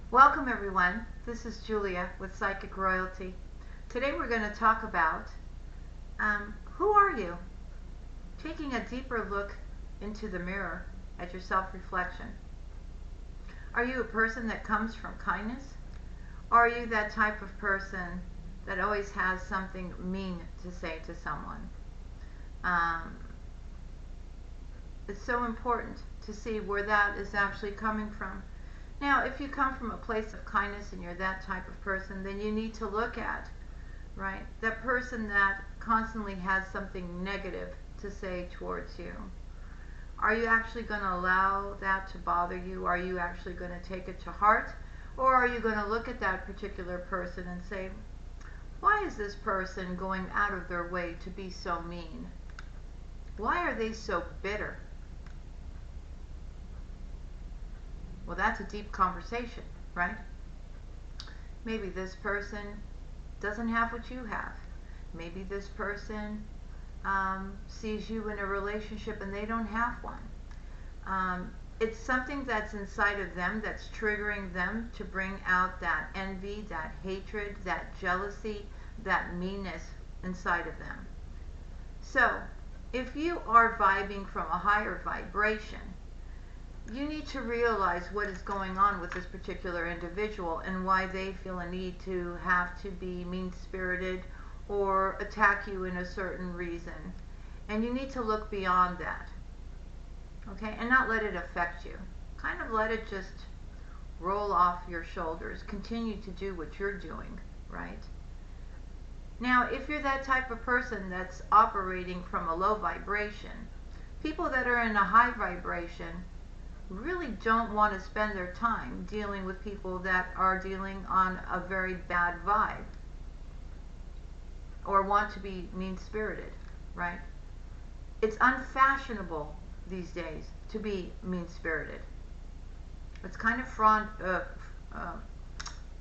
Welcome everyone. This is Julia with Psychic Royalty. Today we're going to talk about who are you? Taking a deeper look into the mirror at your self-reflection. Are you a person that comes from kindness? Or are you that type of person that always has something mean to say to someone? It's so important to see where that is actually coming from. Now, if you come from a place of kindness and you're that type of person, then you need to look at, right, that person that constantly has something negative to say towards you. Are you actually going to allow that to bother you? Are you actually going to take it to heart? Or are you going to look at that particular person and say, why is this person going out of their way to be so mean? Why are they so bitter? Well, that's a deep conversation, right? Maybe this person doesn't have what you have. Maybe this person sees you in a relationship and they don't have one. It's something that's inside of them that's triggering them to bring out that envy, that hatred, that jealousy, that meanness inside of them. So, if you are vibing from a higher vibration, you need to realize what is going on with this particular individual and why they feel a need to have to be mean-spirited or attack you in a certain reason. And you need to look beyond that, okay, and not let it affect you. Kind of let it just roll off your shoulders. Continue to do what you're doing, right? Now, if you're that type of person that's operating from a low vibration, people that are in a high vibration really don't want to spend their time dealing with people that are dealing on a very bad vibe or want to be mean-spirited, right? It's unfashionable these days to be mean-spirited. It's kind of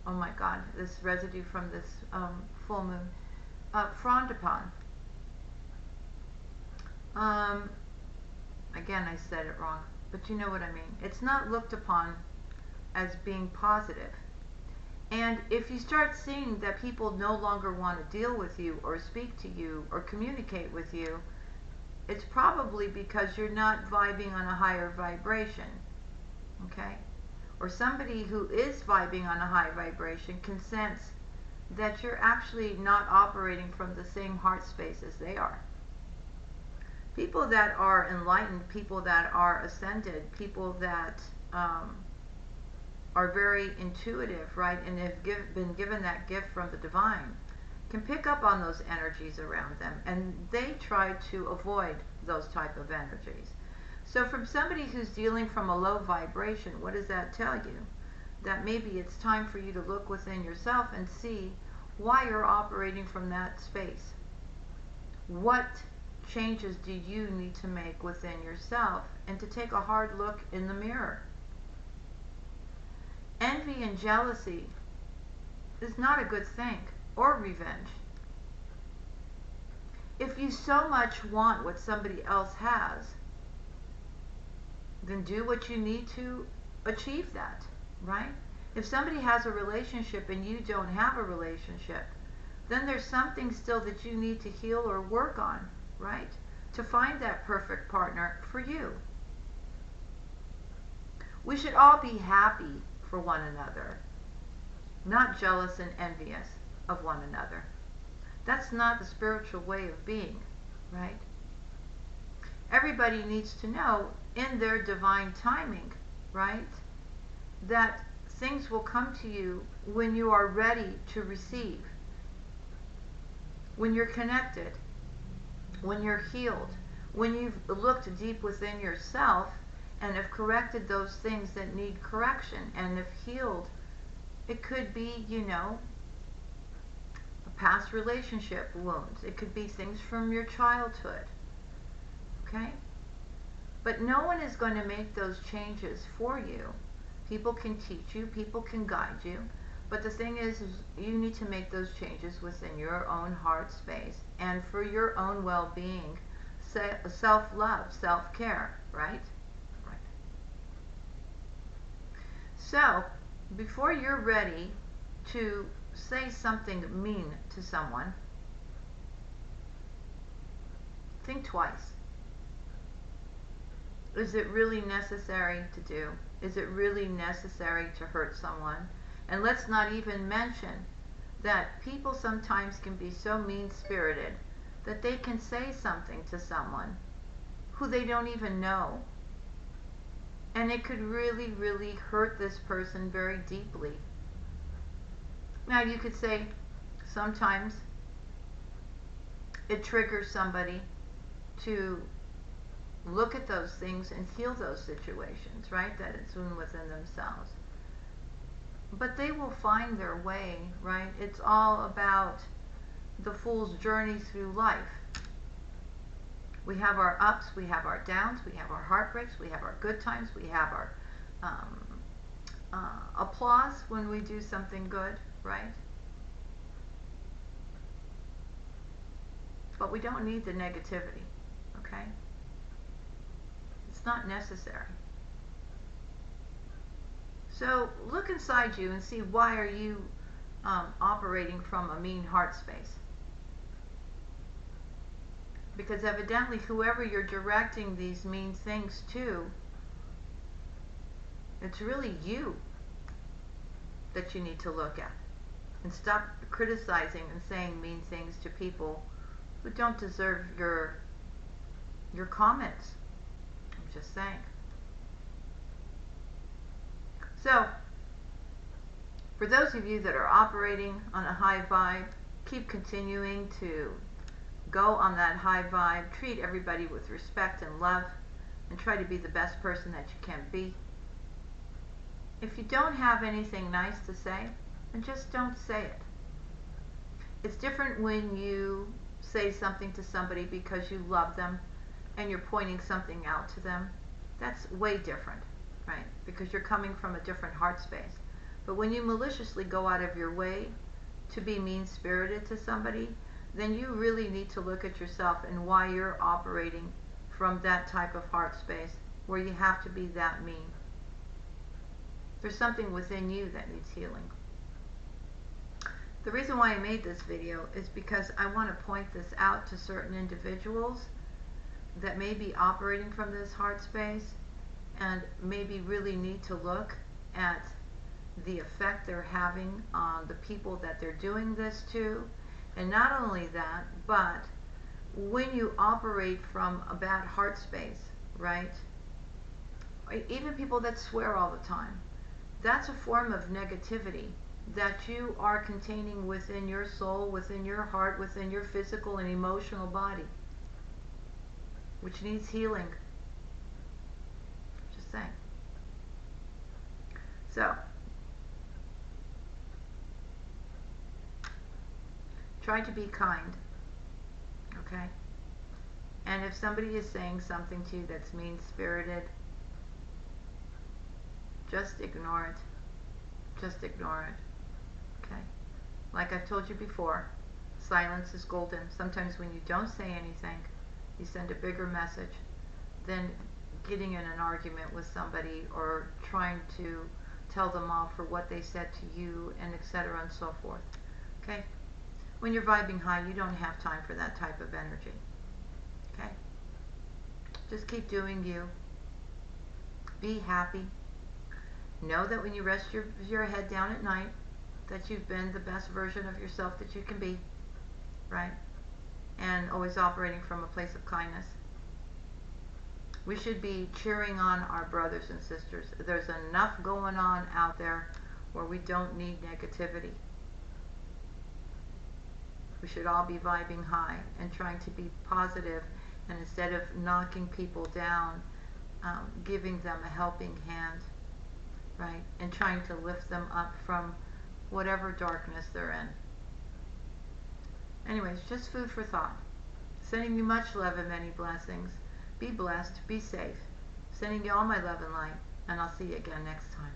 oh my God, this residue from this full moon, frowned upon. Again, I said it wrong. But you know what I mean. It's not looked upon as being positive. And if you start seeing that people no longer want to deal with you or speak to you or communicate with you, it's probably because you're not vibing on a higher vibration. Okay? Or somebody who is vibing on a high vibration can sense that you're actually not operating from the same heart space as they are. People that are enlightened, people that are ascended, people that are very intuitive, right, and have been given that gift from the divine, can pick up on those energies around them, and they try to avoid those type of energies. So from somebody who's dealing from a low vibration, what does that tell you? That maybe it's time for you to look within yourself and see why you're operating from that space. What changes do you need to make within yourself, and to take a hard look in the mirror. Envy and jealousy is not a good thing, or revenge. If you so much want what somebody else has, then do what you need to achieve that, right? If somebody has a relationship and you don't have a relationship, then there's something still that you need to heal or work on, right? To find that perfect partner for you. We should all be happy for one another, not jealous and envious of one another. That's not the spiritual way of being, right? Everybody needs to know in their divine timing, right, that things will come to you when you are ready to receive, when you're connected, when you're healed, when you've looked deep within yourself and have corrected those things that need correction and have healed. It could be, you know, past relationship wounds. It could be things from your childhood. Okay? But no one is going to make those changes for you. People can teach you, people can guide you, but the thing is you need to make those changes within your own heart space and for your own well-being, self-love, self-care, right? Right. So, before you're ready to say something mean to someone, think twice. Is it really necessary to do? Is it really necessary to hurt someone? And let's not even mention that people sometimes can be so mean-spirited that they can say something to someone who they don't even know. And it could really, really hurt this person very deeply. Now you could say sometimes it triggers somebody to look at those things and heal those situations, right? That it's within themselves. But they will find their way, right? It's all about the fool's journey through life. We have our ups, we have our downs, we have our heartbreaks, we have our good times, we have our applause when we do something good, right? But we don't need the negativity, okay? It's not necessary. So look inside you and see, why are you operating from a mean heart space? Because evidently whoever you're directing these mean things to, it's really you that you need to look at. And stop criticizing and saying mean things to people who don't deserve your comments. I'm just saying. So, for those of you that are operating on a high vibe, keep continuing to go on that high vibe. Treat everybody with respect and love, and try to be the best person that you can be. If you don't have anything nice to say, then just don't say it. It's different when you say something to somebody because you love them and you're pointing something out to them. That's way different, right? Because you're coming from a different heart space. But when you maliciously go out of your way to be mean-spirited to somebody, then you really need to look at yourself and why you're operating from that type of heart space where you have to be that mean. There's something within you that needs healing. The reason why I made this video is because I want to point this out to certain individuals that may be operating from this heart space and maybe really need to look at the effect they're having on the people that they're doing this to. And not only that, but when you operate from a bad heart space, right? Even people that swear all the time, that's a form of negativity that you are containing within your soul, within your heart, within your physical and emotional body, which needs healing. Just saying. So, try to be kind, okay? And if somebody is saying something to you that's mean-spirited, just ignore it. Just ignore it, okay? Like I've told you before, silence is golden. Sometimes when you don't say anything, you send a bigger message than getting in an argument with somebody or trying to tell them off for what they said to you, and etc. and so forth, okay? When you're vibing high, you don't have time for that type of energy, okay? Just keep doing you. Be happy. Know that when you rest your head down at night, that you've been the best version of yourself that you can be, right? And always operating from a place of kindness. We should be cheering on our brothers and sisters. There's enough going on out there where we don't need negativity. We should all be vibing high and trying to be positive, and instead of knocking people down, giving them a helping hand, right? And trying to lift them up from whatever darkness they're in. Anyways, just food for thought. Sending you much love and many blessings. Be blessed, be safe. Sending you all my love and light, and I'll see you again next time.